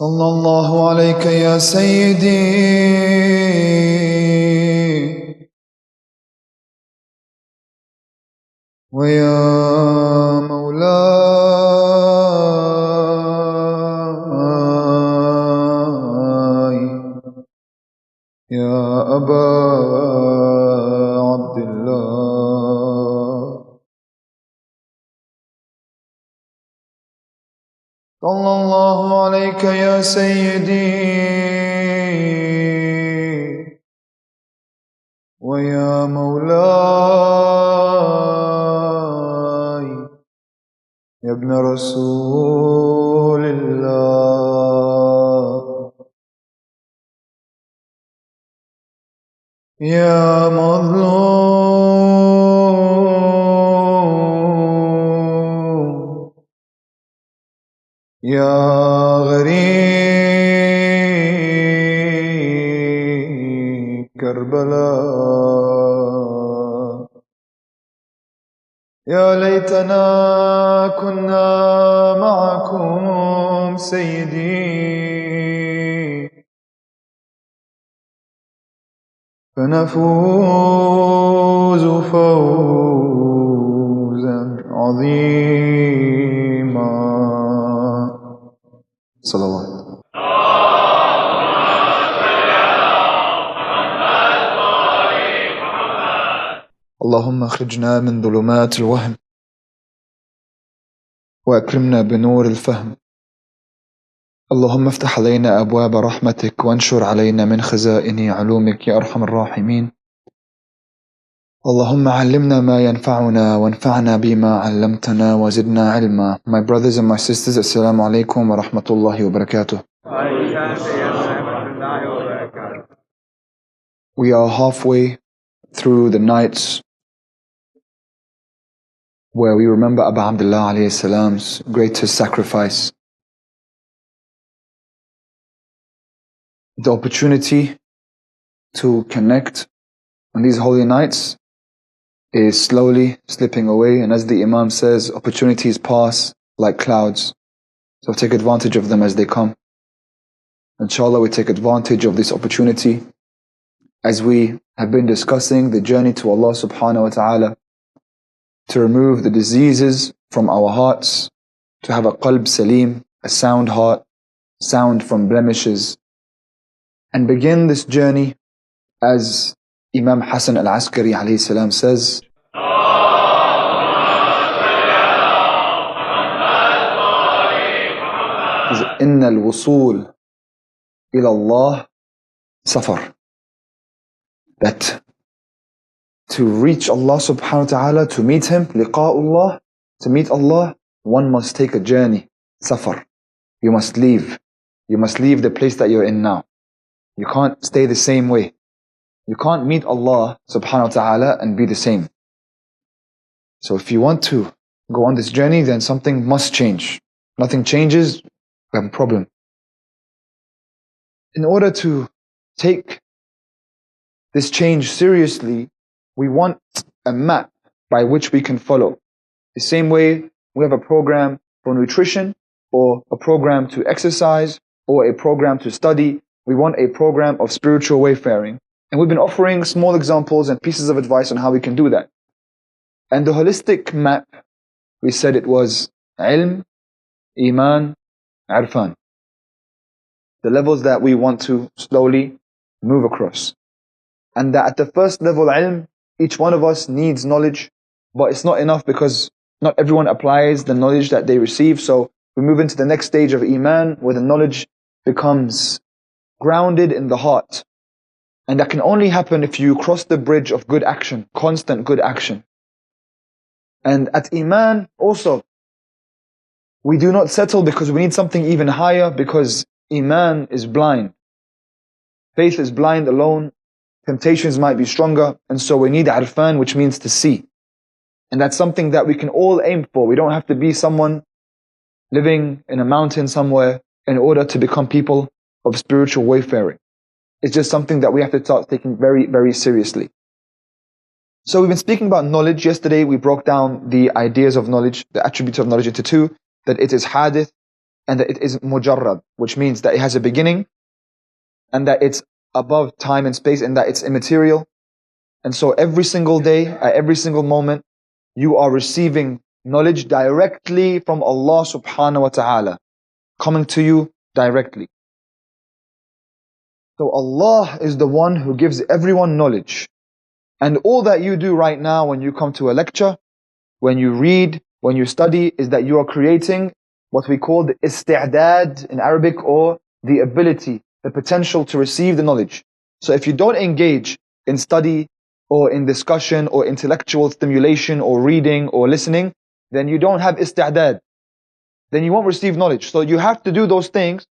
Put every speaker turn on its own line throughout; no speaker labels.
صلى الله عليك يا سيدي ويا مولاي يا أبا عبد الله صلى الله عليك يا سيدي ويا مولاي يا ابن رسول الله يا مظلوم يا غريب كربلاء يا ليتنا كنا معكم سيدي فنفوز فوزا عظيما صلوات اللهم اخرجنا من ظلمات الوهم وأكرمنا بنور الفهم اللهم افتح علينا أبواب رحمتك وانشر علينا من خزائن علومك يا أرحم الراحمين اللهم علمنا ما ينفعنا وانفعنا بما علمتنا وزدنا علما. My brothers and my sisters, Assalamu alaikum wa rahmatullahi wa barakatuh. We are halfway through the nights where we remember Abu Abdullah alayhi salam's greatest sacrifice. The opportunity to connect on these holy nights is slowly slipping away, and as the Imam says, opportunities pass like clouds, so take advantage of them as they come. Inshallah, we take advantage of this opportunity as we have been discussing the journey to Allah subhanahu wa ta'ala, to remove the diseases from our hearts, to have a qalb salim, a sound heart, sound from blemishes, and begin this journey as Imam Hassan al-Askari alayhi salam says, إن الوصول إلى الله سفر. That to reach Allah subhanahu wa ta'ala, to meet Him, liqa'ullah, to meet Allah, one must take a journey, safar. You must leave. You must leave the place that you're in now. You can't stay the same way. You can't meet Allah subhanahu wa ta'ala and be the same. So if you want to go on this journey, then something must change. Nothing changes, we have a problem. In order to take this change seriously, we want a map by which we can follow. The same way we have a program for nutrition, or a program to exercise, or a program to study, we want a program of spiritual wayfaring. And we've been offering small examples and pieces of advice on how we can do that. And the holistic map, we said it was ilm, iman, irfan. The levels that we want to slowly move across. And that at the first level, ilm, each one of us needs knowledge, but it's not enough because not everyone applies the knowledge that they receive. So we move into the next stage of iman, where the knowledge becomes grounded in the heart. And that can only happen if you cross the bridge of good action, constant good action. And at iman also, we do not settle because we need something even higher, because iman is blind. Faith is blind alone. Temptations might be stronger, and so we need arfan, which means to see. And that's something that we can all aim for. We don't have to be someone living in a mountain somewhere in order to become people of spiritual wayfaring. It's just something that we have to start taking very, very seriously. So we've been speaking about knowledge. Yesterday we broke down the ideas of knowledge, the attributes of knowledge into two, that it is hadith and that it is mujarrad, which means that it has a beginning, and that it's above time and space, and that it's immaterial. And so every single day, at every single moment, you are receiving knowledge directly from Allah subhanahu wa ta'ala, coming to you directly. So Allah is the one who gives everyone knowledge. And all that you do right now when you come to a lecture, when you read, when you study, is that you are creating what we call the isti'dad in Arabic, or the ability, the potential to receive the knowledge. So if you don't engage in study or in discussion or intellectual stimulation or reading or listening, then you don't have isti'dad. Then you won't receive knowledge. So you have to do those things.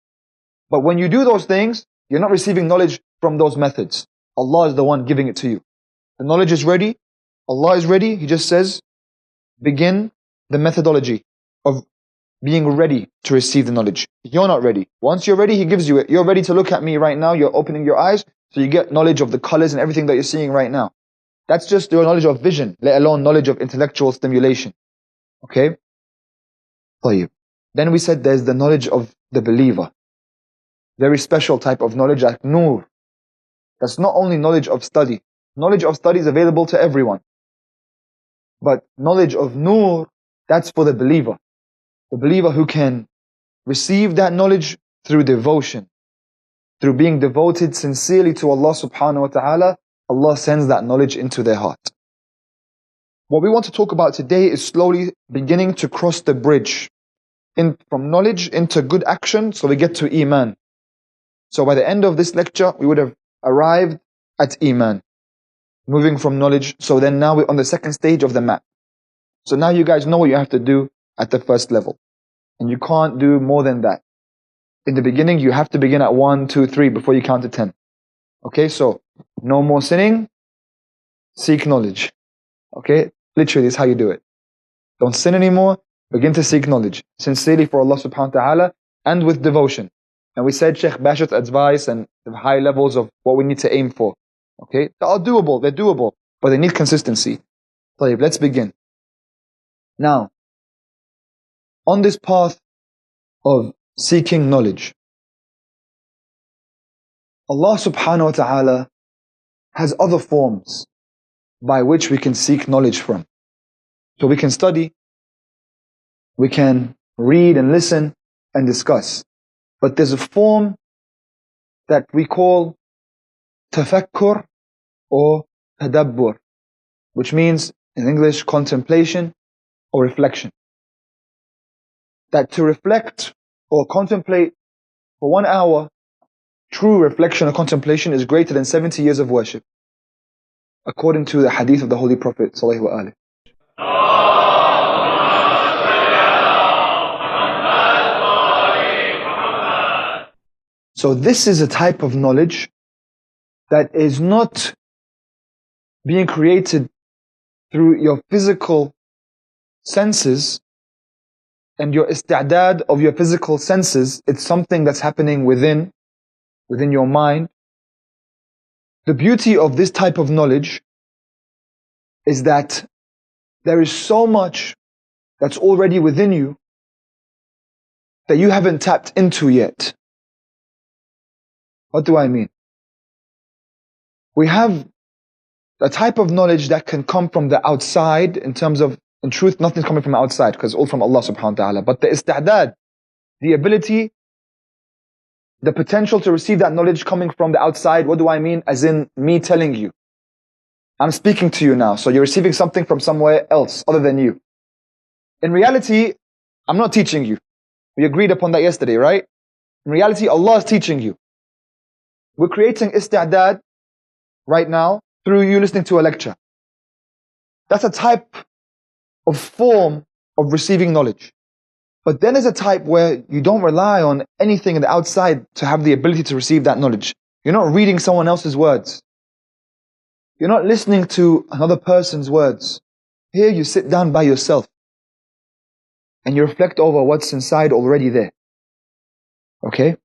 But when you do those things, you're not receiving knowledge from those methods. Allah is the one giving it to you. The knowledge is ready. Allah is ready. He just says, begin the methodology of being ready to receive the knowledge. You're not ready. Once you're ready, He gives you it. You're ready to look at me right now. You're opening your eyes, so you get knowledge of the colors and everything that you're seeing right now. That's just your knowledge of vision, let alone knowledge of intellectual stimulation. Okay? طيب. Then we said there's the knowledge of the believer. Very special type of knowledge, like nur. That's not only knowledge of study. Knowledge of study is available to everyone. But knowledge of nur, that's for the believer. The believer who can receive that knowledge through devotion, through being devoted sincerely to Allah subhanahu wa ta'ala. Allah sends that knowledge into their heart. What we want to talk about today is slowly beginning to cross the bridge from knowledge into good action, so we get to Iman. So by the end of this lecture, we would have arrived at Iman, moving from knowledge. So then now we're on the second stage of the map. So now you guys know what you have to do at the first level. And you can't do more than that. In the beginning, you have to begin at 1, 2, 3 before you count to 10. Okay, so no more sinning, seek knowledge. Okay, literally, this is how you do it. Don't sin anymore, begin to seek knowledge. Sincerely for Allah subhanahu wa ta'ala, and with devotion. And we said Sheikh Bashar's advice and the high levels of what we need to aim for. Okay, they are doable, they're doable, but they need consistency. طيب, let's begin. Now, on this path of seeking knowledge, Allah subhanahu wa ta'ala has other forms by which we can seek knowledge from. So we can study, we can read and listen and discuss. But there's a form that we call tafakkur or tadabbur, which means in English contemplation or reflection. That to reflect or contemplate for 1 hour, true reflection or contemplation is greater than 70 years of worship, according to the hadith of the Holy Prophet sallallahu alaihi wasallam. So this is a type of knowledge that is not being created through your physical senses and your isti'dad of your physical senses. It's something that's happening within your mind. The beauty of this type of knowledge is that there is so much that's already within you that you haven't tapped into yet. What do I mean? We have a type of knowledge that can come from the outside, in terms of, in truth, nothing's coming from outside because it's all from Allah subhanahu wa ta'ala. But the isti'dad, the ability, the potential to receive that knowledge coming from the outside, what do I mean? As in me telling you. I'm speaking to you now, so you're receiving something from somewhere else other than you. In reality, I'm not teaching you. We agreed upon that yesterday, right? In reality, Allah is teaching you. We're creating isti'dad right now through you listening to a lecture. That's a type of form of receiving knowledge. But then there's a type where you don't rely on anything in the outside to have the ability to receive that knowledge. You're not reading someone else's words. You're not listening to another person's words. Here you sit down by yourself and you reflect over what's inside already there. Okay?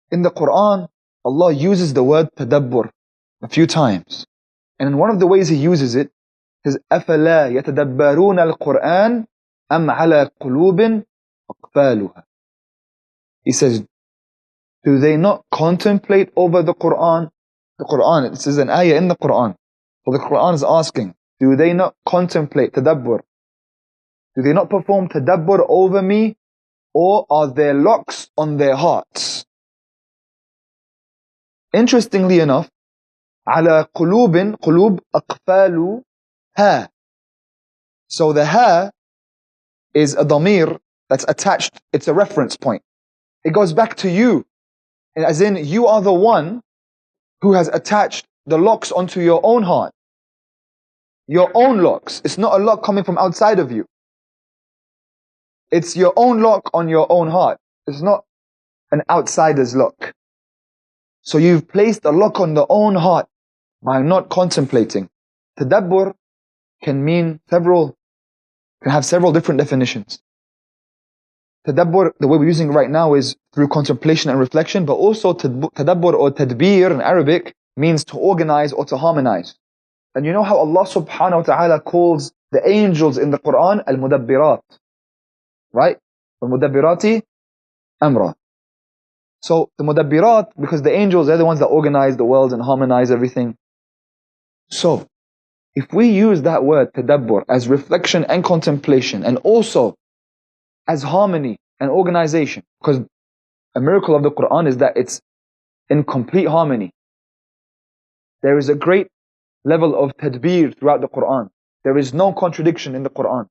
In the Quran, Allah uses the word tadabbur a few times. And in one of the ways He uses it, He says, أَفَلَا يَتَدَبَّرُونَ الْقُرْآنَ أَمْ عَلَى قُلُوبٍ أَقْفَالُهَا. He says, do they not contemplate over the Quran? The Quran, this is an ayah in the Quran. So the Quran is asking, do they not contemplate tadabbur? Do they not perform tadabbur over me? Or are there locks on their hearts? Interestingly enough, على قلوب أقفالها. So the ha is a damir that's attached. It's a reference point. It goes back to you. As in, you are the one who has attached the locks onto your own heart. Your own locks. It's not a lock coming from outside of you. It's your own lock on your own heart. It's not an outsider's lock. So you've placed a lock on the own heart by not contemplating. Tadabbur can have several different definitions. Tadabbur, the way we're using it right now, is through contemplation and reflection, but also tadabbur or tadbir in Arabic means to organize or to harmonize. And you know how Allah subhanahu wa ta'ala calls the angels in the Quran al-mudabbirat, right? Al-mudabbirati amra. So the mudabbirat, because the angels, they're the ones that organize the world and harmonize everything. So if we use that word tadabbur as reflection and contemplation, and also as harmony and organization, because a miracle of the Quran is that it's in complete harmony. There is a great level of tadbir throughout the Quran. There is no contradiction in the Quran,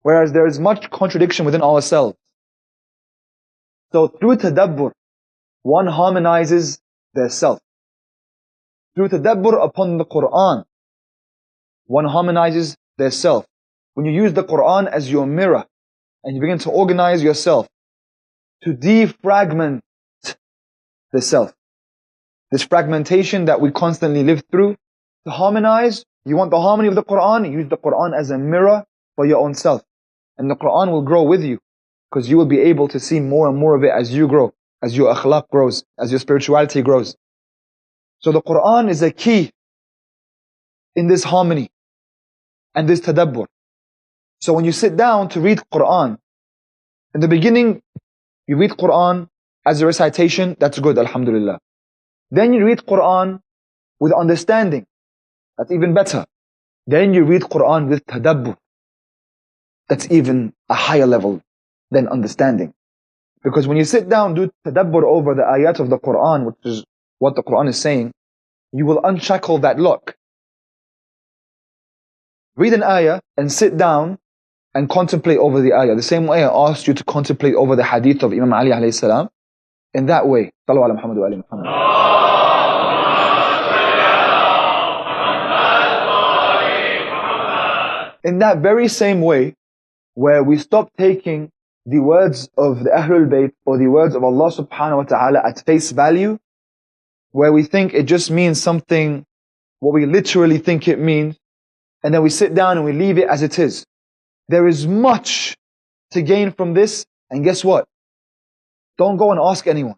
whereas there is much contradiction within ourselves. So through tadabbur, one harmonizes their self. Through tadabbur upon the Quran, one harmonizes their self. When you use the Quran as your mirror, and you begin to organize yourself to defragment the self. This fragmentation that we constantly live through, to harmonize, you want the harmony of the Quran, use the Quran as a mirror for your own self. And the Quran will grow with you, because you will be able to see more and more of it as you grow, as your akhlaq grows, as your spirituality grows. So the Quran is a key in this harmony and this tadabbur. So when you sit down to read Quran, in the beginning, you read Quran as a recitation, that's good, alhamdulillah. Then you read Quran with understanding, that's even better. Then you read Quran with tadabbur, that's even a higher level than understanding. Because when you sit down, do tadabbur over the ayat of the Quran, which is what the Quran is saying, you will unshackle that lock. Read an ayah and sit down and contemplate over the ayah. The same way I asked you to contemplate over the hadith of Imam Ali alayhi salam. In that way. Sallu ala Muhammad wa ali Muhammad. In that very same way, where we stop taking the words of the Ahlul Bayt or the words of Allah subhanahu wa ta'ala at face value, where we think it just means something, what we literally think it means, and then we sit down and we leave it as it is. There is much to gain from this, and guess what? Don't go and ask anyone.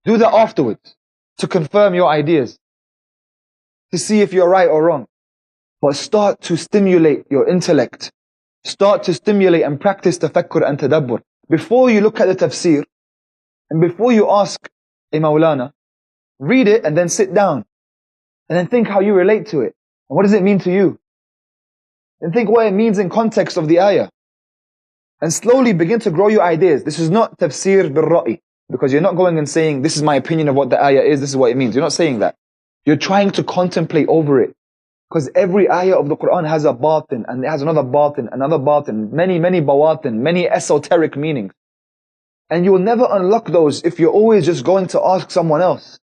Do that afterwards, to confirm your ideas, to see if you're right or wrong. But start to stimulate your intellect. Start to stimulate and practice tafakkur and tadabbur. Before you look at the tafsir, and before you ask a Maulana, read it and then sit down. And then think how you relate to it. And what does it mean to you? And think what it means in context of the ayah. And slowly begin to grow your ideas. This is not tafsir bil-ra'i, because you're not going and saying, this is my opinion of what the ayah is, this is what it means. You're not saying that. You're trying to contemplate over it. Because every ayah of the Quran has a batin, and it has another batin, many bawatin, many esoteric meanings. And you will never unlock those if you're always just going to ask someone else.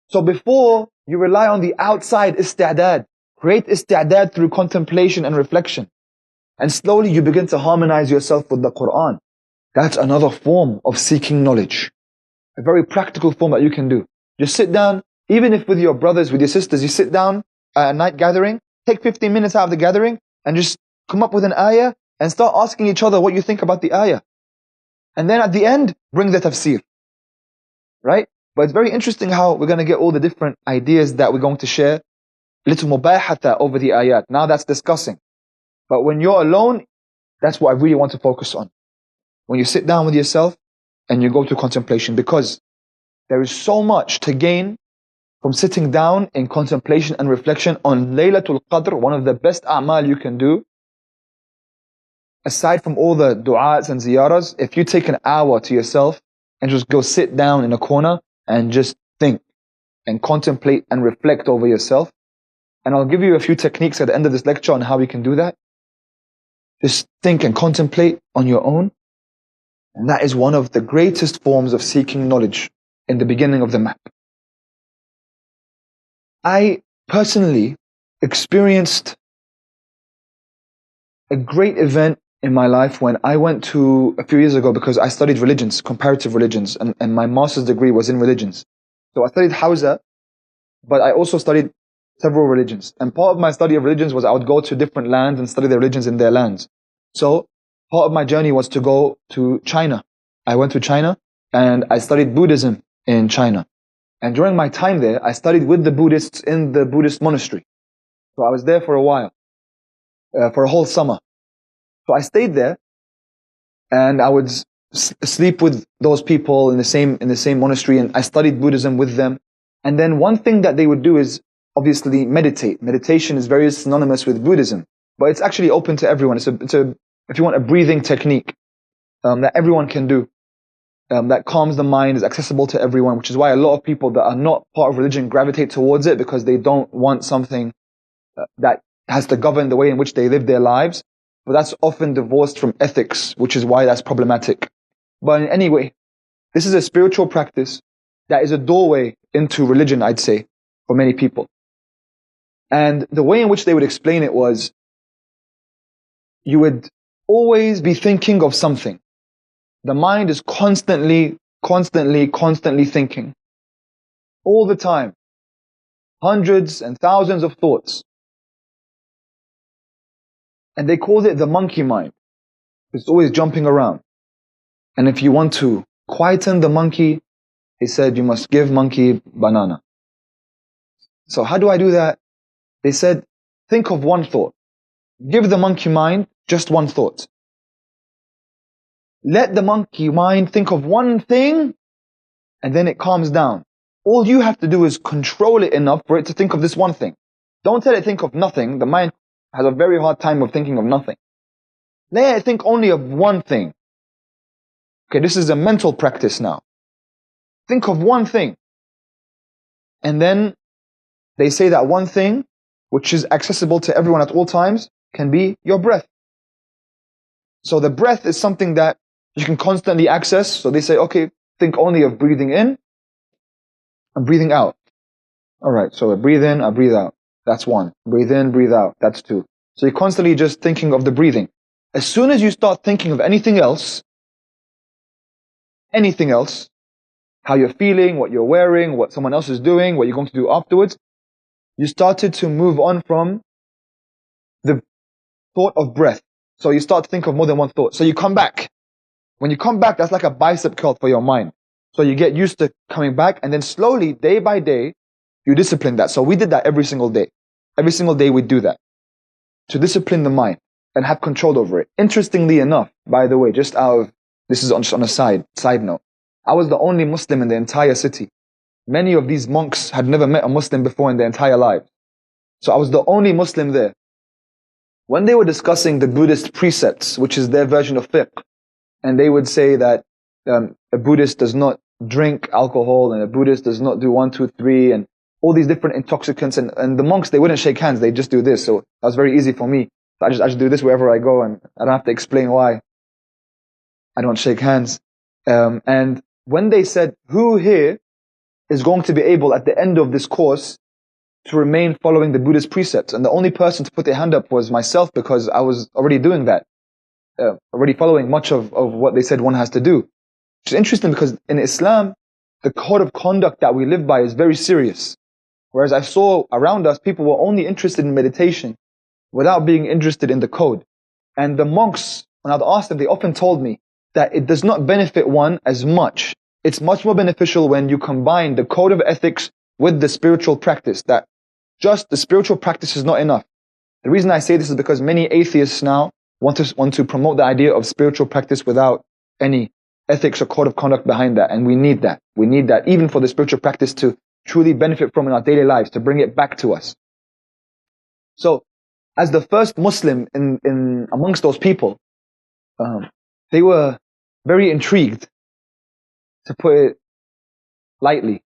So before you rely on the outside isti'dad, create isti'dad through contemplation and reflection. And slowly you begin to harmonize yourself with the Quran. That's another form of seeking knowledge. A very practical form that you can do. Just sit down, even if with your brothers, with your sisters, you sit down at a night gathering, take 15 minutes out of the gathering, and just come up with an ayah, and start asking each other what you think about the ayah. And then at the end, bring the tafsir. Right? But it's very interesting how we're going to get all the different ideas that we're going to share. Little mubahatha over the ayat. Now that's discussing. But when you're alone, That's what I really want to focus on. When you sit down with yourself and you go to contemplation, because there is so much to gain from sitting down in contemplation and reflection on Laylatul Qadr, one of the best a'mal you can do. Aside from all the du'as and ziyaras, if you take an hour to yourself and just go sit down in a corner and just think and contemplate and reflect over yourself. And I'll give you a few techniques at the end of this lecture on how we can do that. Just think and contemplate on your own. And that is one of the greatest forms of seeking knowledge in the beginning of the map. I personally experienced a great event in my life when I went to, a few years ago, because I studied religions, comparative religions, and my master's degree was in religions. So I studied Hausa, but I also studied several religions. And part of my study of religions was I would go to different lands and study the religions in their lands. So part of my journey was to go to China. I went to China and I studied Buddhism in China. And during my time there, I studied with the Buddhists in the Buddhist monastery. So I was there for a while, for a whole summer. So I stayed there and I would sleep with those people in the same monastery, and I studied Buddhism with them. And then one thing that they would do is obviously meditate. Meditation is very synonymous with Buddhism, but it's actually open to everyone. It's a if you want, a breathing technique that everyone can do, that calms the mind, is accessible to everyone, which is why a lot of people that are not part of religion gravitate towards it, because they don't want something that has to govern the way in which they live their lives. But that's often divorced from ethics, which is why that's problematic. But anyway, this is a spiritual practice that is a doorway into religion, I'd say, for many people. And the way in which they would explain it was, you would always be thinking of something. The mind is constantly thinking. All the time. Hundreds and thousands of thoughts. And they called it the monkey mind. It's always jumping around. And if you want to quieten the monkey, he said you must give monkey banana. So how do I do that? They said, think of one thought. Give the monkey mind just one thought. Let the monkey mind think of one thing, and then it calms down. All you have to do is control it enough for it to think of this one thing. Don't let it think of nothing. The mind has a very hard time of thinking of nothing. Let it think only of one thing. Okay, this is a mental practice now. Think of one thing. And then they say that one thing, which is accessible to everyone at all times, can be your breath. So the breath is something that you can constantly access. So they say, okay, think only of breathing in and breathing out. Alright, so I breathe in, I breathe out. That's one. Breathe in, breathe out. That's two. So you're constantly just thinking of the breathing. As soon as you start thinking of anything else, how you're feeling, what you're wearing, what someone else is doing, what you're going to do afterwards, you started to move on from the thought of breath. So you start to think of more than one thought. So you come back. When you come back, that's like a bicep curl for your mind. So you get used to coming back, and then slowly, day by day, you discipline that. So we did that every single day. Every single day we do that. To discipline the mind and have control over it. Interestingly enough, by the way, just out of, this is on a side note, I was the only Muslim in the entire city. Many of these monks had never met a Muslim before in their entire lives. So I was the only Muslim there. When they were discussing the Buddhist precepts, which is their version of fiqh, and they would say that a Buddhist does not drink alcohol, and a Buddhist does not do 1, 2, 3, and all these different intoxicants, and the monks, they wouldn't shake hands, they just do this. So that was very easy for me. I just do this wherever I go, and I don't have to explain why I don't shake hands. And when they said, who here is going to be able at the end of this course to remain following the Buddhist precepts? And the only person to put their hand up was myself, because I was already doing that, already following much of what they said one has to do. Which is interesting, because in Islam, the code of conduct that we live by is very serious. Whereas I saw around us, people were only interested in meditation without being interested in the code. And the monks, when I'd ask them, they often told me that it does not benefit one as much. It's much more beneficial when you combine the code of ethics with the spiritual practice, that just the spiritual practice is not enough. The reason I say this is because many atheists now, want to promote the idea of spiritual practice without any ethics or code of conduct behind that. And we need that. We need that even for the spiritual practice to truly benefit from in our daily lives, to bring it back to us. So, as the first Muslim in amongst those people, they were very intrigued, to put it lightly.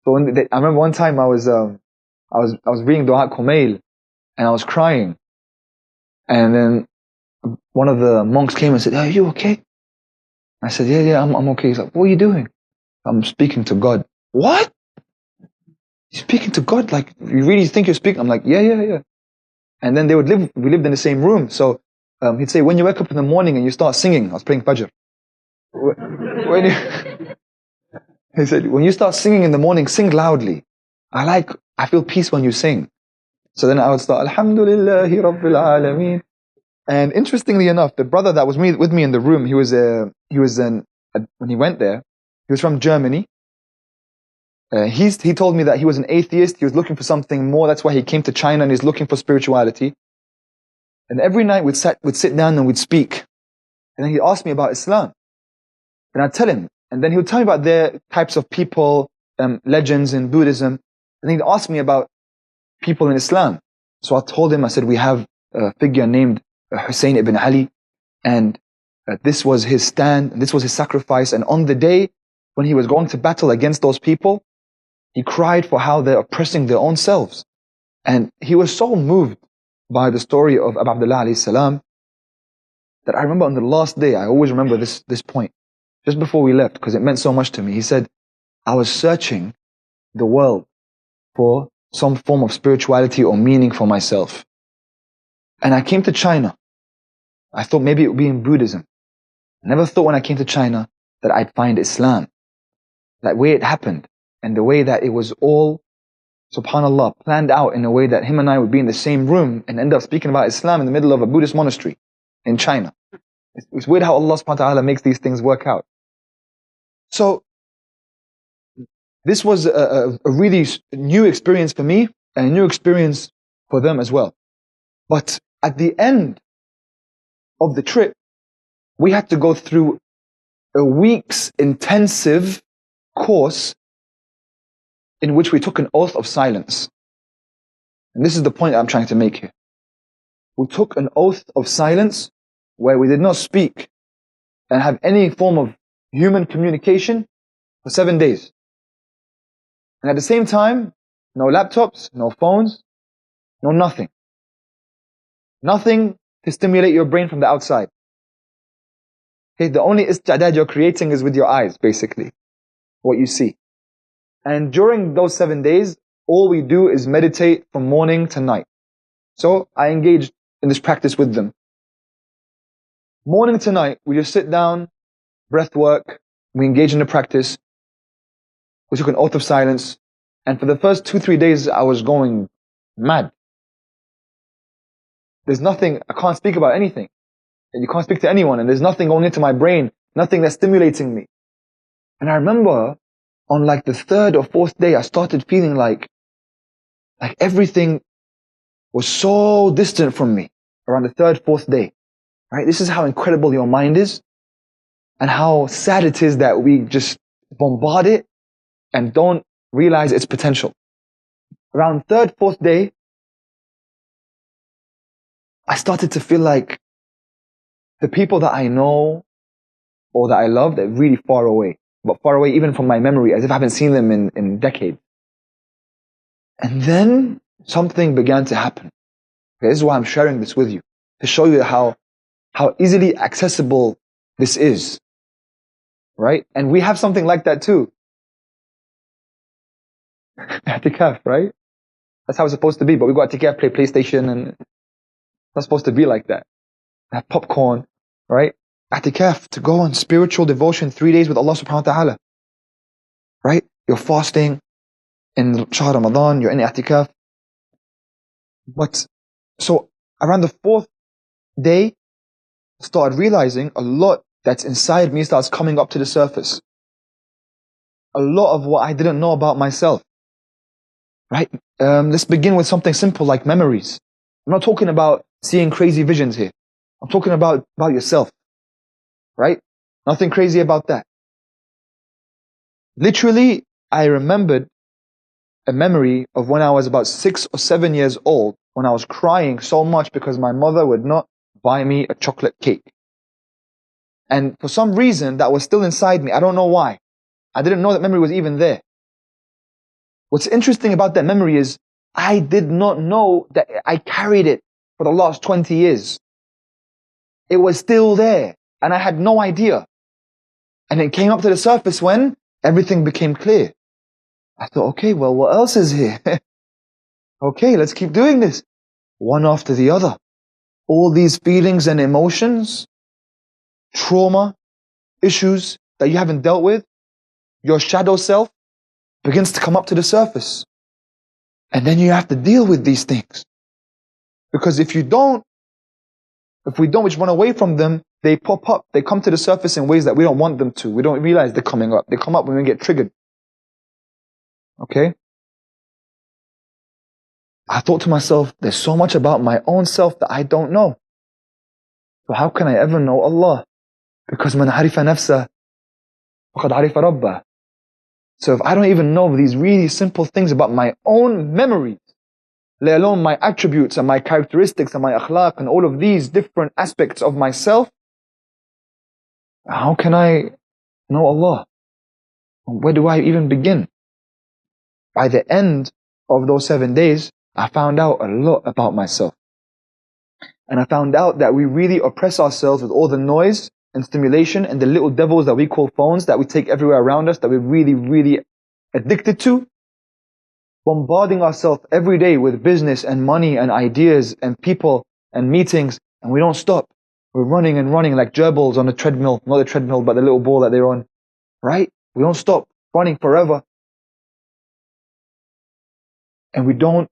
So I remember one time I was reading Dua Kumail and I was crying, and then one of the monks came and said, "Are you okay?" I said, "Yeah, I'm okay." He's like, "What are you doing?" "I'm speaking to God." "What? You're speaking to God? Like, you really think you're speaking?" I'm like, yeah. And then we lived in the same room. So he'd say, "When you wake up in the morning and you start singing," I was praying Fajr. He said, "When you start singing in the morning, sing loudly. I feel peace when you sing." So then I would start, Alhamdulillahi Rabbil Alameen. And interestingly enough, the brother that was with me in the room, when he went there, he was from Germany. He told me that he was an atheist. He was looking for something more. That's why he came to China and he's looking for spirituality. And every night we'd sit down and we'd speak. And then he'd ask me about Islam. And I'd tell him. And then he would tell me about their types of people, legends in Buddhism. And he'd ask me about people in Islam. So I told him, I said, we have a figure named Husain ibn Ali. And this was his stand, and this was his sacrifice. And on the day when he was going to battle against those people, he cried for how they're oppressing their own selves. And he was so moved by the story of Abu Abdullah alayhi salam that I remember on the last day, I always remember this point, just before we left, because it meant so much to me. He said, "I was searching the world for some form of spirituality or meaning for myself. And I came to China. I thought maybe it would be in Buddhism. I never thought when I came to China that I'd find Islam. That way it happened, and the way that it was all, subhanAllah, planned out in a way that him and I would be in the same room and end up speaking about Islam in the middle of a Buddhist monastery in China." It's weird how Allah subhanahu wa ta'ala makes these things work out. So, this was a really new experience for me, and a new experience for them as well. But at the end of the trip, we had to go through a week's intensive course in which we took an oath of silence. And this is the point I'm trying to make here. We took an oath of silence where we did not speak and have any form of human communication for 7 days. And at the same time, no laptops, no phones, no nothing. Nothing to stimulate your brain from the outside. Okay, the only istidad you're creating is with your eyes, basically, what you see. And during those 7 days, all we do is meditate from morning to night. So I engaged in this practice with them. Morning to night, we just sit down, breath work, we engage in the practice. We took an oath of silence. And for the first 2-3 days, I was going mad. There's nothing, I can't speak about anything. And you can't speak to anyone, and there's nothing going into my brain, nothing that's stimulating me. And I remember on like the 3rd or 4th day, I started feeling like everything was so distant from me around the 3rd, 4th day. Right? This is how incredible your mind is, and how sad it is that we just bombard it and don't realize its potential. Around 3rd, 4th day, I started to feel like the people that I know or that I love, they're really far away. But far away even from my memory, as if I haven't seen them in decades. And then something began to happen. Okay, this is why I'm sharing this with you, to show you how easily accessible this is. Right? And we have something like that too. I'tikaf, right? That's how it's supposed to be. But we got i'tikaf, play PlayStation, and it's not supposed to be like that. Have popcorn, right? I'tikaf, to go on spiritual devotion 3 days with Allah subhanahu wa ta'ala. Right? You're fasting in Shahr Ramadan, you're in i'tikaf. But, so, around the 4th day, I started realizing a lot that's inside me starts coming up to the surface. A lot of what I didn't know about myself. Right? Let's begin with something simple like memories. I'm not talking about seeing crazy visions here. I'm talking about yourself, right? Nothing crazy about that. Literally, I remembered a memory of when I was about 6 or 7 years old, when I was crying so much because my mother would not buy me a chocolate cake. And for some reason, that was still inside me. I don't know why. I didn't know that memory was even there. What's interesting about that memory is I did not know that I carried it for the last 20 years. It was still there, and I had no idea. And it came up to the surface when everything became clear. I thought, okay, well, what else is here? Okay, let's keep doing this. One after the other. All these feelings and emotions, trauma, issues that you haven't dealt with, your shadow self begins to come up to the surface. And then you have to deal with these things. Because if we don't, we just run away from them, they pop up, they come to the surface in ways that we don't want them to. We don't realize they're coming up. They come up when we get triggered. Okay? I thought to myself, there's so much about my own self that I don't know. So how can I ever know Allah? Because man arifa nafsa, faqad arifa rabbah. So if I don't even know these really simple things about my own memories, let alone my attributes and my characteristics and my akhlaq and all of these different aspects of myself, how can I know Allah? Where do I even begin? By the end of those 7 days, I found out a lot about myself. And I found out that we really oppress ourselves with all the noise and stimulation and the little devils that we call phones that we take everywhere around us, that we're really, really addicted to. Bombarding ourselves every day with business and money and ideas and people and meetings, and we don't stop. We're running and running like gerbils on a treadmill, not a treadmill, but the little ball that they're on, right? We don't stop running forever. And we don't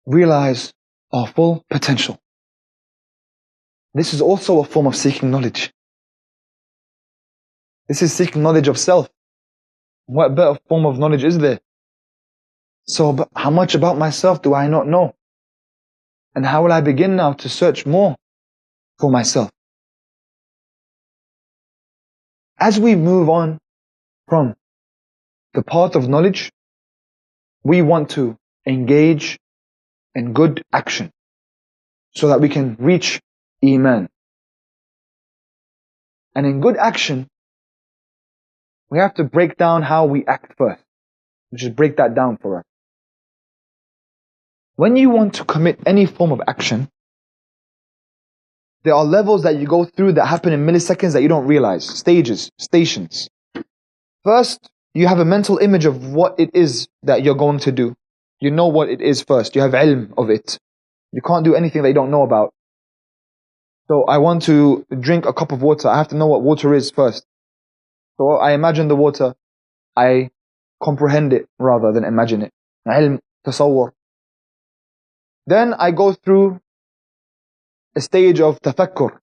realize our full potential. This is also a form of seeking knowledge. This is seeking knowledge of self. What better form of knowledge is there? So how much about myself do I not know? And how will I begin now to search more for myself? As we move on from the path of knowledge, we want to engage in good action so that we can reach Iman. And in good action, we have to break down how we act first. Just break that down for us. When you want to commit any form of action, there are levels that you go through that happen in milliseconds that you don't realize. Stages, stations. First, you have a mental image of what it is that you're going to do. You know what it is first. You have ilm of it. You can't do anything that you don't know about. So I want to drink a cup of water. I have to know what water is first. So I imagine the water. I comprehend it rather than imagine it. Ilm, tasawwur. Then I go through a stage of tafakkur.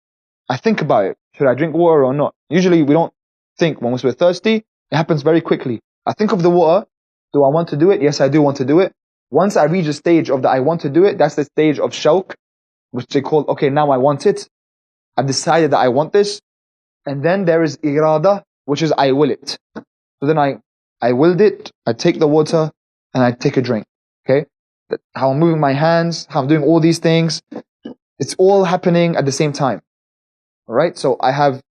I think about it. Should I drink water or not? Usually we don't think. Once we're thirsty, it happens very quickly. I think of the water. Do I want to do it? Yes, I do want to do it. Once I reach a stage of the I want to do it, that's the stage of shawq, which they call, okay, now I want it. I've decided that I want this. And then there is irada, which is I will it. So then I willed it, I take the water, and I take a drink. Okay? How I'm moving my hands, how I'm doing all these things. It's all happening at the same time. Alright? So I have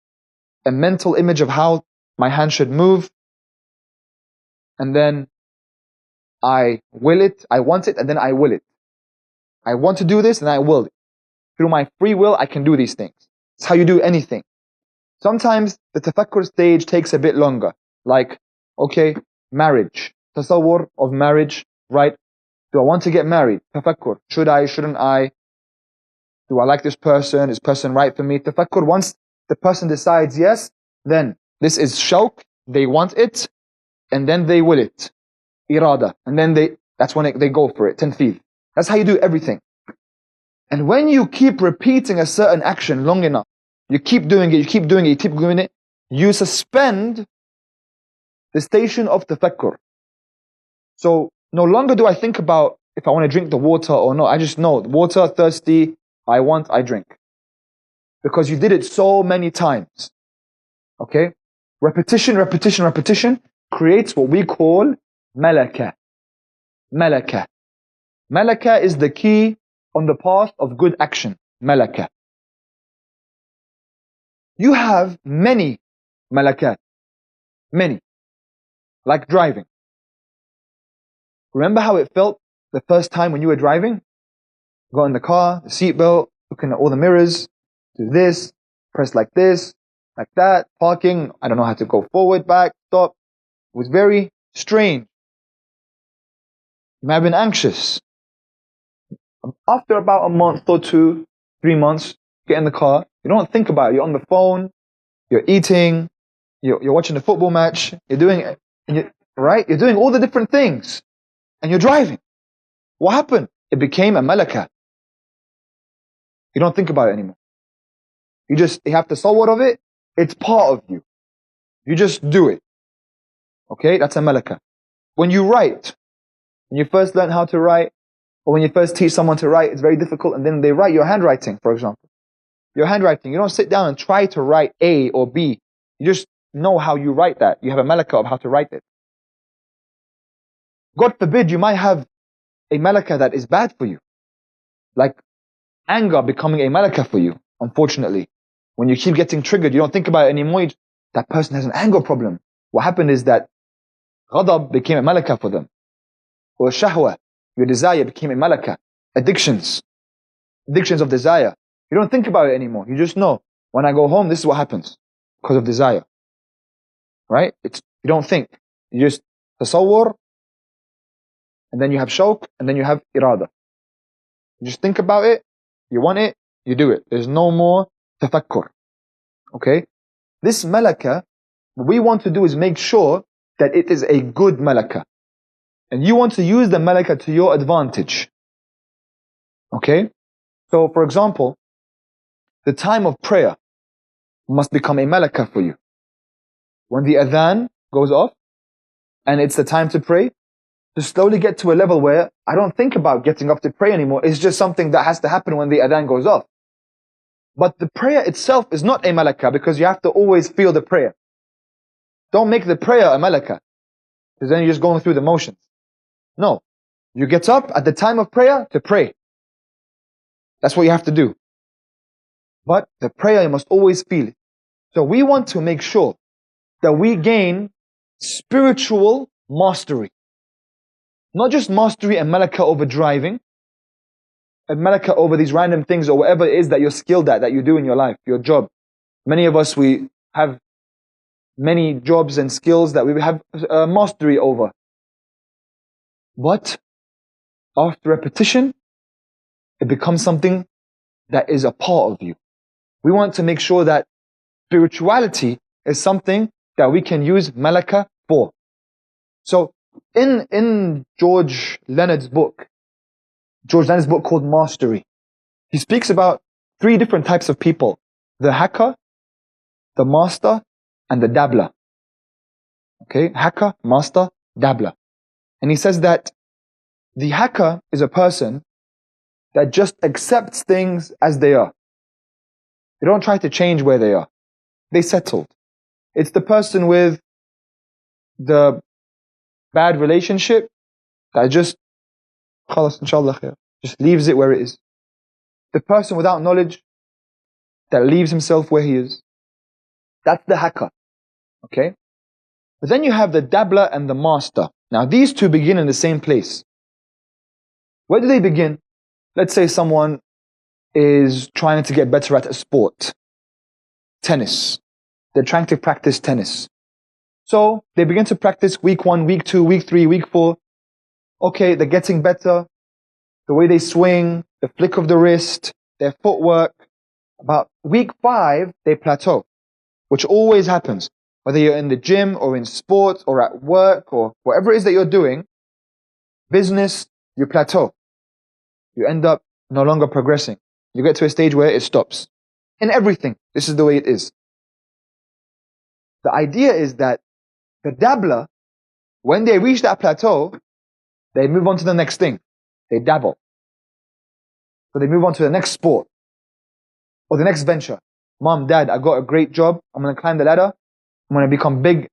a mental image of how my hand should move. And then I will it, I want it, and then I will it. I want to do this, and I will it. Through my free will, I can do these things. It's how you do anything. Sometimes the tafakkur stage takes a bit longer. Like, okay, marriage. Tasawwur of marriage, right? Do I want to get married? Tafakkur. Should I, shouldn't I? Do I like this person? Is this person right for me? Tafakkur. Once the person decides yes, then this is shawq. They want it, and then they will it. Irada. And then that's when they go for it. Tanfeed. That's how you do everything. And when you keep repeating a certain action long enough, you keep doing it, you keep doing it, you keep doing it, you suspend the station of tafakkur. So no longer do I think about if I want to drink the water or not. I just know, water, thirsty, I want, I drink. because you did it so many times. Okay? Repetition creates what we call malaka. Malaka. Malaka is the key on the path of good action. Malaka. You have many malakat. Many. Like driving. Remember how it felt the first time when you were driving? Got in the car, the seatbelt, looking at all the mirrors, do this, press like this, like that, parking, I don't know how to go forward, back, stop. It was very strange. You may have been anxious. After about a month or 2, 3 months, get in the car, you don't think about it. You're on the phone, you're eating, you're watching the football match, you're doing it, right? You're doing all the different things, and you're driving. What happened? It became a malaka. You don't think about it anymore. You have the sawwar of it. It's part of you. You just do it. Okay? That's a malaka. When you write, when you first learn how to write, or when you first teach someone to write, it's very difficult, and then they write your handwriting, for example. Your handwriting, you don't sit down and try to write A or B. You just know how you write that. You have a malaka of how to write it. God forbid, you might have a malaka that is bad for you. Like anger becoming a malaka for you, unfortunately. When you keep getting triggered, you don't think about it anymore. That person has an anger problem. What happened is that ghadab became a malaka for them. Or shahwa, your desire became a malaka. Addictions of desire. You don't think about it anymore. You just know, when I go home, this is what happens. Because of desire. Right? You don't think. You just tasawwur, and then you have shawq, and then you have irada. You just think about it, you want it, you do it. There's no more tafakkur. Okay? This malaka, what we want to do is make sure that it is a good malaka. And you want to use the malaka to your advantage. Okay? So, for example, the time of prayer must become a malaka for you. When the adhan goes off, and it's the time to pray, to slowly get to a level where I don't think about getting up to pray anymore. It's just something that has to happen when the adhan goes off. But the prayer itself is not a malaka, because you have to always feel the prayer. Don't make the prayer a malaka, because then you're just going through the motions. No. You get up at the time of prayer to pray. That's what you have to do. But the prayer, you must always feel it. So we want to make sure that we gain spiritual mastery. Not just mastery and malaka over driving, and malaka over these random things or whatever it is that you're skilled at, that you do in your life, your job. Many of us, we have many jobs and skills that we have mastery over. But after repetition, it becomes something that is a part of you. We want to make sure that spirituality is something that we can use malaka for. So in George Leonard's book called Mastery, he speaks about 3 different types of people: the hacker, the master, and the dabbler. Okay, hacker, master, dabbler. And he says that the hacker is a person that just accepts things as they are. They don't try to change where they are. They settled. It's the person with the bad relationship that just, khalas, inshallah khair, just leaves it where it is. The person without knowledge that leaves himself where he is. That's the hacker. Okay? But then you have the dabbler and the master. Now these two begin in the same place. Where do they begin? Let's say someone is trying to get better at a sport. Tennis. They're trying to practice tennis. So they begin to practice week 1, week 2, week 3, week 4. Okay, they're getting better. The way they swing, the flick of the wrist, their footwork. About week 5, they plateau, which always happens. Whether you're in the gym or in sports or at work or whatever it is that you're doing, business, you plateau. You end up no longer progressing. You get to a stage where it stops. In everything, this is the way it is. The idea is that the dabbler, when they reach that plateau, they move on to the next thing. They dabble. So they move on to the next sport or the next venture. Mom, Dad, I got a great job. I'm going to climb the ladder. I'm going to become big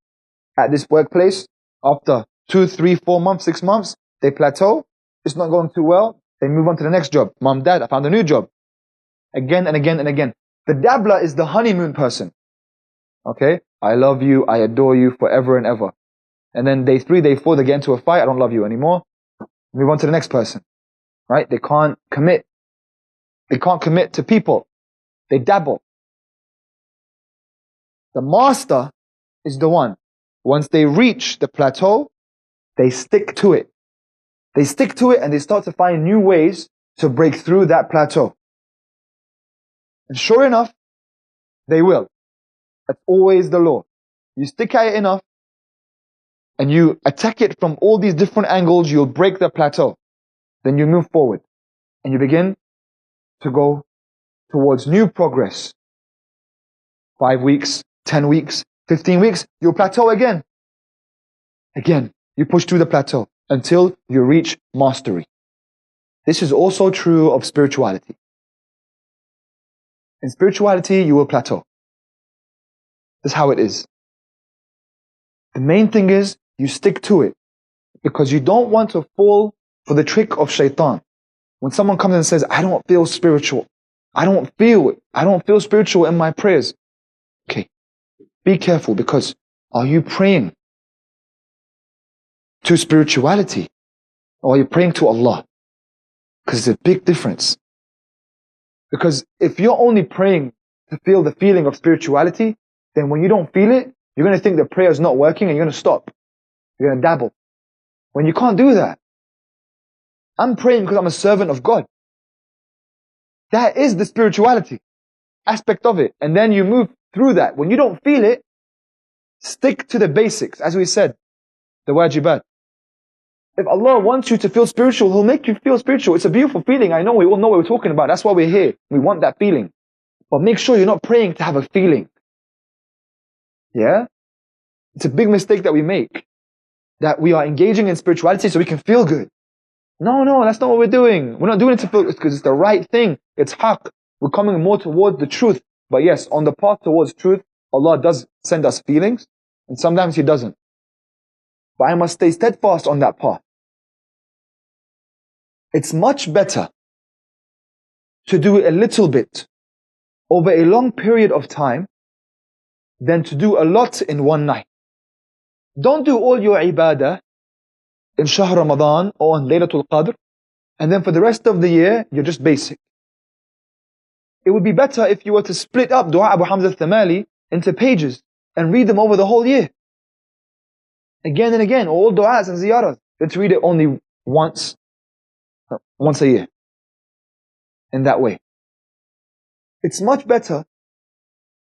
at this workplace. After 2, 3, 4 months, 6 months, they plateau. It's not going too well. They move on to the next job. Mom, Dad, I found a new job. Again and again and again. The dabbler is the honeymoon person. Okay? I love you. I adore you forever and ever. And then day 3, day 4, they get into a fight. I don't love you anymore. Move on to the next person. Right? They can't commit. They can't commit to people. They dabble. The master is the one. Once they reach the plateau, they stick to it. They stick to it and they start to find new ways to break through that plateau. And sure enough, they will. That's always the law. You stick at it enough and you attack it from all these different angles, you'll break the plateau. Then you move forward and you begin to go towards new progress. 5 weeks, 10 weeks, 15 weeks, you'll plateau again. Again, you push through the plateau until you reach mastery. This is also true of spirituality. In spirituality, you will plateau. That's how it is. The main thing is you stick to it because you don't want to fall for the trick of shaitan. When someone comes and says, I don't feel spiritual. I don't feel spiritual in my prayers. Okay, be careful because are you praying to spirituality or are you praying to Allah? Because it's a big difference. Because if you're only praying to feel the feeling of spirituality, then when you don't feel it, you're going to think the prayer is not working and you're going to stop. You're going to dabble. When you can't do that. I'm praying because I'm a servant of God. That is the spirituality aspect of it. And then you move through that. When you don't feel it, stick to the basics. As we said, the wajibat. If Allah wants you to feel spiritual, He'll make you feel spiritual. It's a beautiful feeling. I know we all know what we're talking about. That's why we're here. We want that feeling. But make sure you're not praying to have a feeling. Yeah? It's a big mistake that we make. That we are engaging in spirituality so we can feel good. No, that's not what we're doing. We're not doing it to feel good because it's the right thing. It's haqq. We're coming more towards the truth. But yes, on the path towards truth, Allah does send us feelings. And sometimes He doesn't. But I must stay steadfast on that path. It's much better to do it a little bit over a long period of time than to do a lot in one night. Don't do all your ibadah in Shahr Ramadan or on Laylatul Qadr and then for the rest of the year you're just basic. It would be better if you were to split up Dua Abu Hamza al-Thamali into pages and read them over the whole year. Again and again, all du'as and ziyaras. Than to read it only once a year. In that way. It's much better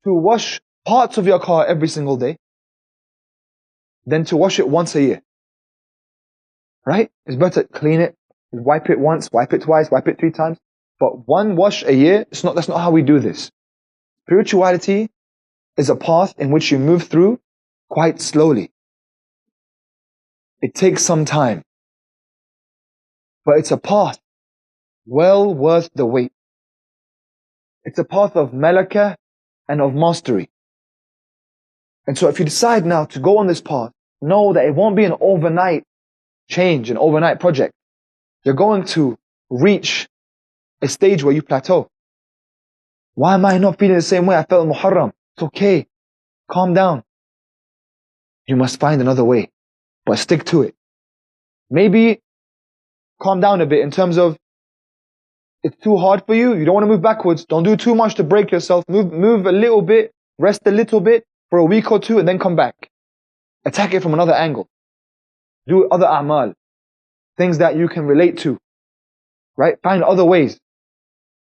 to wash parts of your car every single day than to wash it once a year. Right? It's better to clean it, wipe it once, wipe it twice, wipe it 3 times. But one wash a year, that's not how we do this. Spirituality is a path in which you move through quite slowly. It takes some time. But it's a path well worth the wait. It's a path of malakah and of mastery. And so if you decide now to go on this path, know that it won't be an overnight change, an overnight project. You're going to reach a stage where you plateau. Why am I not feeling the same way I felt in Muharram? It's okay. Calm down. You must find another way, but stick to it. Maybe calm down a bit in terms of it's too hard for you. You don't want to move backwards. Don't do too much to break yourself. Move a little bit, rest a little bit for a week or 2 and then come back. Attack it from another angle. Do other a'mal. Things that you can relate to. Right? Find other ways.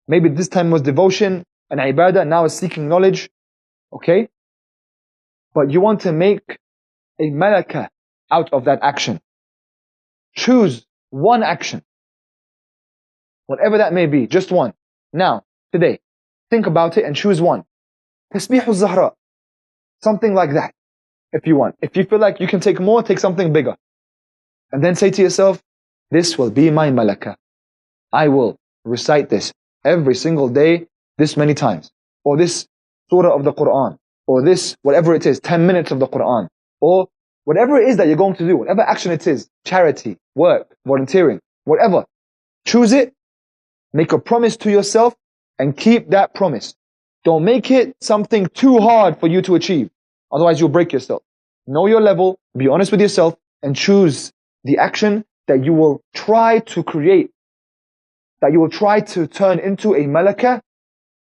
Maybe this time was devotion and ibadah, now it's seeking knowledge. Okay? But you want to make a malakah out of that action. Choose one action. Whatever that may be, just one. Now, today, think about it and choose one. Tasbih al-Zahra. Something like that, if you want. If you feel like you can take more, take something bigger. And then say to yourself, this will be my malakah. I will recite this every single day, this many times. Or this surah of the Quran, or this, whatever it is, 10 minutes of the Quran, or whatever it is that you're going to do, whatever action it is, charity, work, volunteering, whatever, choose it, make a promise to yourself, and keep that promise. Don't make it something too hard for you to achieve. Otherwise you'll break yourself. Know your level, be honest with yourself, and choose the action that you will try to create, that you will try to turn into a malakah,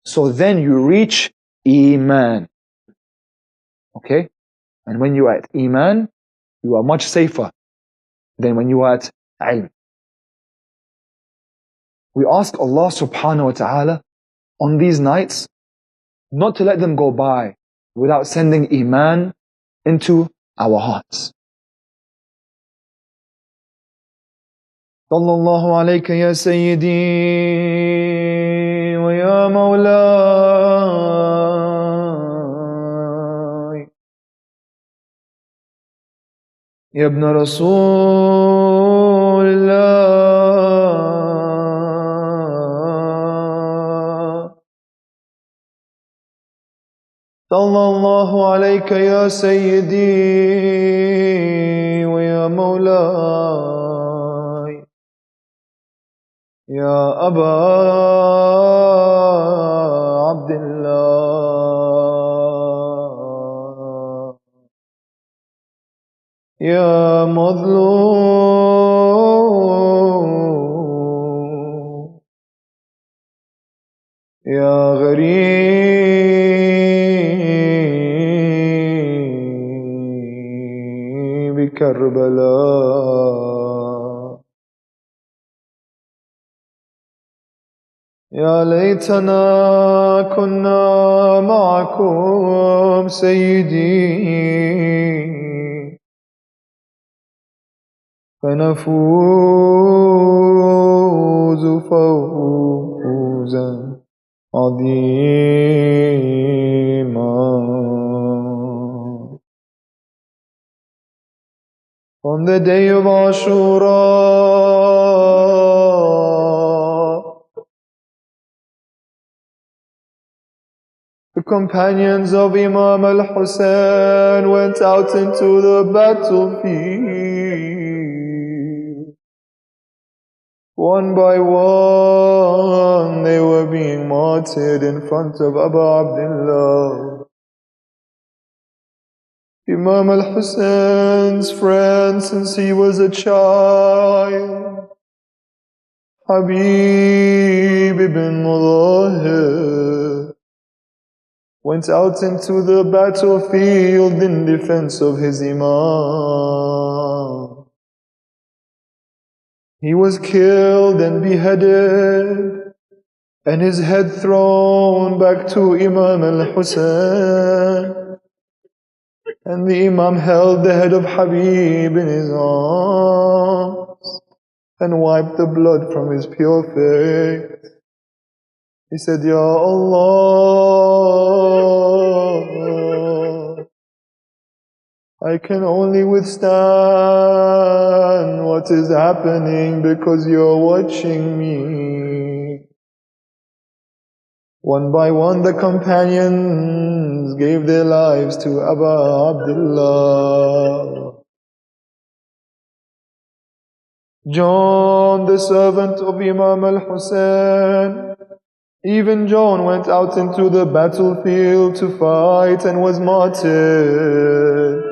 so then you reach Iman. Okay? And when you are at Iman, you are much safer than when you are at Ilm. We ask Allah subhanahu wa ta'ala on these nights not to let them go by without sending Iman into our hearts. Sallallahu alayka ya Sayyidi wa ya Mawlai ya ibn Rasulillah. Sallallahu alayka ya Sayyidi wa ya Mawlai ya Aba Abdullah ya Madlum ya Gharib Karbala يا ليتنا كنا معكم سيدي فنفوز فوزا عظيما. On the day of Ashura, the companions of Imam al-Husain went out into the battlefield. One by one, they were being martyred in front of Abu Abdullah. Imam al-Husain's friend since he was a child, Habib ibn Mudahir, went out into the battlefield in defense of his Imam. He was killed and beheaded, and his head thrown back to Imam al-Husain. And the Imam held the head of Habib in his arms and wiped the blood from his pure face. He said, Ya Allah, I can only withstand what is happening because you're watching me. One by one, the companions gave their lives to Abu Abdullah. John, the servant of Imam al-Husain, even John went out into the battlefield to fight and was martyred.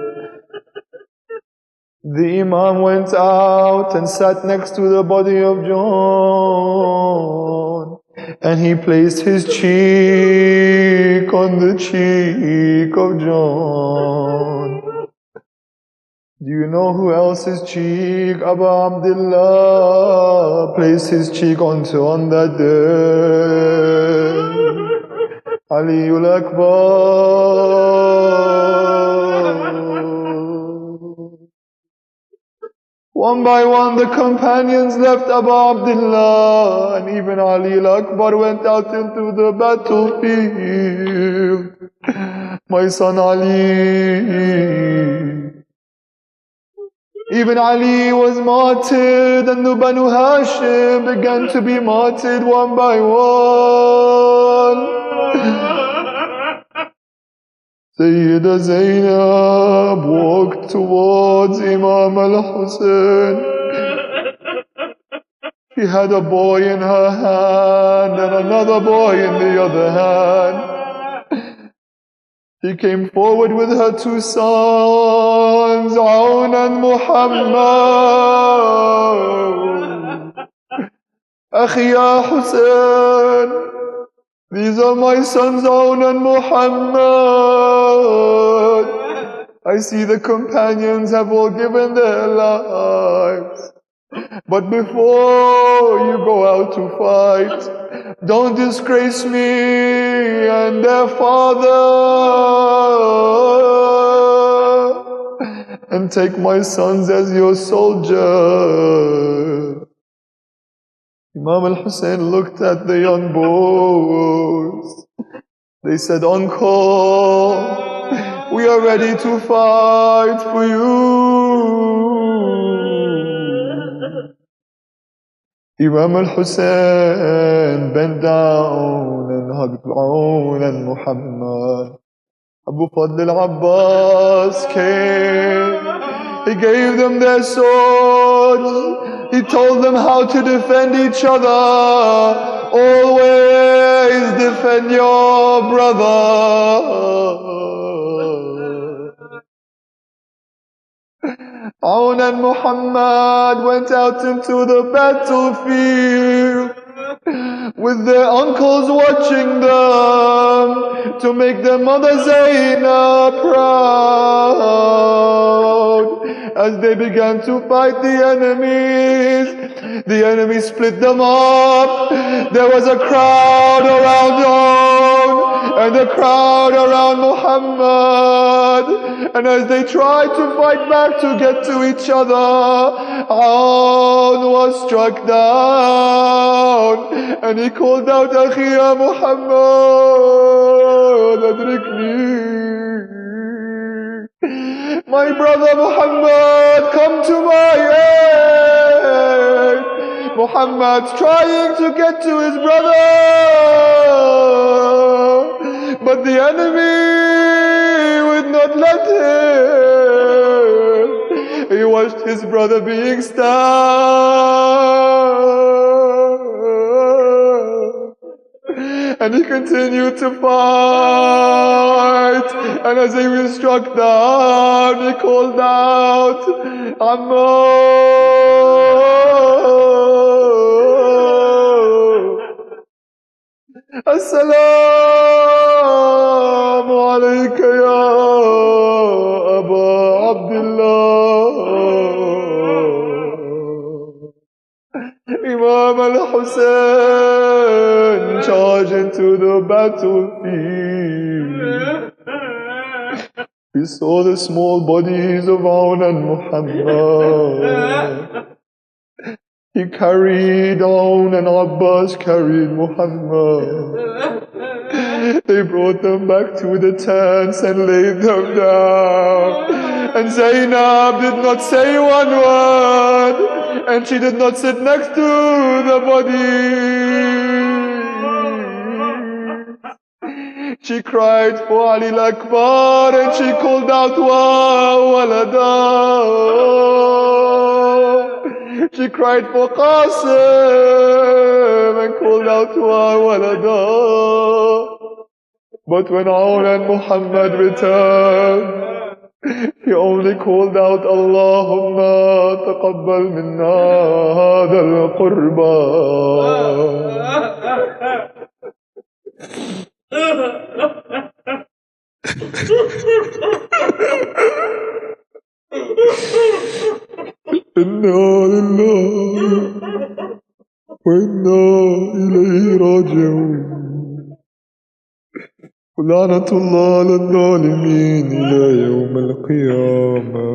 The Imam went out and sat next to the body of John, and he placed his cheek on the cheek of John. Do you know who else's cheek Abu Abdullah placed his cheek onto on that day? Aliul Akbar. One by one, the companions left Abu Abdullah, and even Ali al-Akbar went out into the battlefield. My son Ali. Even Ali was martyred, and the Banu Hashim began to be martyred one by one. Sayyida Zainab walked towards Imam al-Husain. She had a boy in her hand and another boy in the other hand. She came forward with her two sons, Aun and Muhammad. Akhi ya Husain, these are my sons Aun and Muhammad. I see the companions have all given their lives. But before you go out to fight, don't disgrace me and their father, and take my sons as your soldiers. Imam al-Husain looked at the young boys. They said, Uncle, we are ready to fight for you. Imam al-Husain bent down and hugged Aun and Muhammad. Abu Fadl al-Abbas came. He gave them their swords. He told them how to defend each other. Always defend your brother. Aun and Muhammad went out into the battlefield with their uncles watching them to make their mother Zainab proud. As they began to fight the enemy split them up. There was a crowd around Aun and a crowd around Muhammad. And as they tried to fight back to get to each other, Aun was struck down. And he called out, Akhi ya Muhammad, adrikni. My brother Muhammad, come to my aid. Muhammad's trying to get to his brother, but the enemy would not let him. He watched his brother being stabbed, and he continued to fight. And as he was struck down, he called out, Assalamu alayka ya Aba Abdullah. Imam al-Husain charged into the battlefield. He saw the small bodies of Aun and Muhammad. He carried Aun and Abbas carried Muhammad. They brought them back to the tents and laid them down. And Zainab did not say one word, and she did not sit next to the body. She cried for Ali al-Akbar, and she called out, Wa walada. She cried for Qasim and called out, Wa walada. But when Aun and Muhammad returned, he only called out, Allahumma taqabbal minna hadha al-qurba. Inna lillahi wa inna ilayhi raji'un. لعنة الله على الظالمين إلى يوم القيامة.